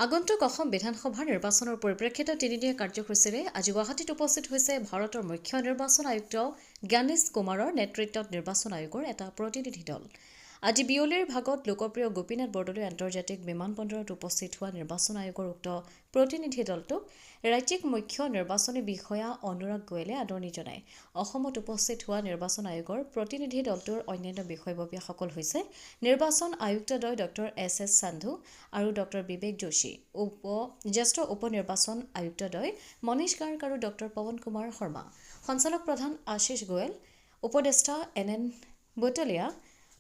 আগন্তুক অসম বিধানসভাৰ নিৰ্বাচনৰ পৰিপ্ৰেক্ষিতত তিনিদিনীয়া কাৰ্যসূচীৰে আজি গুৱাহাটীত উপস্থিত হৈছে ভাৰতৰ মুখ্য নিৰ্বাচন আয়ুক্ত জ্ঞানেশ কুমাৰৰ নেতৃত্বত নিৰ্বাচন আয়োগৰ এটা প্ৰতিনিধি দল। আজি বিয়লিৰ ভাগত লোকপ্ৰিয় গোপীনাথ বৰদলৈ আন্তৰ্জাতিক বিমানবন্দৰত উপস্থিত হোৱা নিৰ্বাচন আয়োগৰ উক্ত প্ৰতিনিধি দলটোক ৰাজ্যিক মুখ্য নিৰ্বাচনী বিষয়া অনুৰাগ গোয়েলে আদৰণি জনায়। অসমত উপস্থিত হোৱা নিৰ্বাচন আয়োগৰ প্ৰতিনিধি দলটোৰ অন্যান্য বিষয়ববীয়াসকল হৈছে নিৰ্বাচন আয়ুক্তদ্বয় ডক্টৰ এছ সান্ধু আৰু ডক্টৰ বিবেক যোশী, জ্যেষ্ঠ উপ নিৰ্বাচন আয়ুক্তদ্বয় মনীষ গাৰ্গ আৰু ডক্টৰ পৱন কুমাৰ শৰ্মা, সঞ্চালক প্ৰধান আশিষ গোয়েল, উপদেষ্টা NN বুটলীয়া,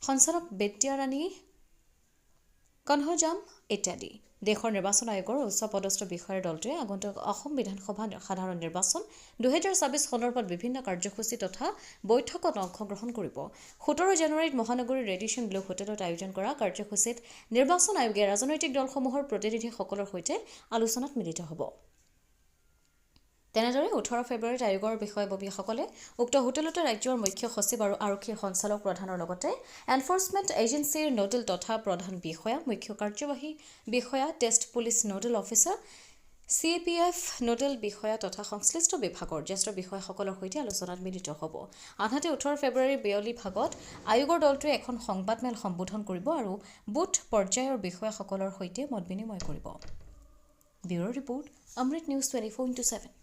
সঞ্চালক বিদ্যাৰাণী কনহজাম ইত্যাদি। দেশৰ নিৰ্বাচন আয়োগৰ উচ্চপদস্থ বিষয়াৰ দলটোৱে আগন্তুক অসম বিধানসভা সাধাৰণ নিৰ্বাচন 2024 সন্দৰ্ভত বিভিন্ন কাৰ্যসূচী তথা বৈঠকত অংশগ্ৰহণ কৰিব। 17 জানুৱাৰীত মহানগৰীৰ ৰেডিশ্যন ব্লু হোটেলত আয়োজন কৰা কাৰ্যসূচীত নিৰ্বাচন আয়োগে ৰাজনৈতিক দলসমূহৰ প্ৰতিনিধিসকলৰ সৈতে আলোচনাত মিলিত হ'ব। তেনেদৰে 18 ফেব্ৰুৱাৰীত আয়োগৰ বিষয়ববীয়াসকলে উক্ত হোটেলতে ৰাজ্যৰ মুখ্য সচিব আৰু আৰক্ষী সঞ্চালক প্ৰধানৰ লগতে এনফৰ্চমেণ্ট এজেন্সিৰ নোডেল তথা প্ৰধান বিষয়া, মুখ্য কাৰ্যবাহী বিষয়া, test police nodal officer, CAPF nodal বিষয়া তথা সংশ্লিষ্ট বিভাগৰ জ্যেষ্ঠ বিষয়াসকলৰ সৈতে আলোচনাত মিলিত হ'ব। আনহাতে 18 ফেব্ৰুৱাৰীৰ বিয়লি ভাগত আয়োগৰ দলটোৱে এখন সংবাদমেল সম্বোধন কৰিব আৰু বুথ পৰ্যায়ৰ বিষয়াসকলৰ সৈতে মত বিনিময় কৰিব। ব্যুৰ' ৰিপৰ্ট, অমৃত নিউজ 24/7।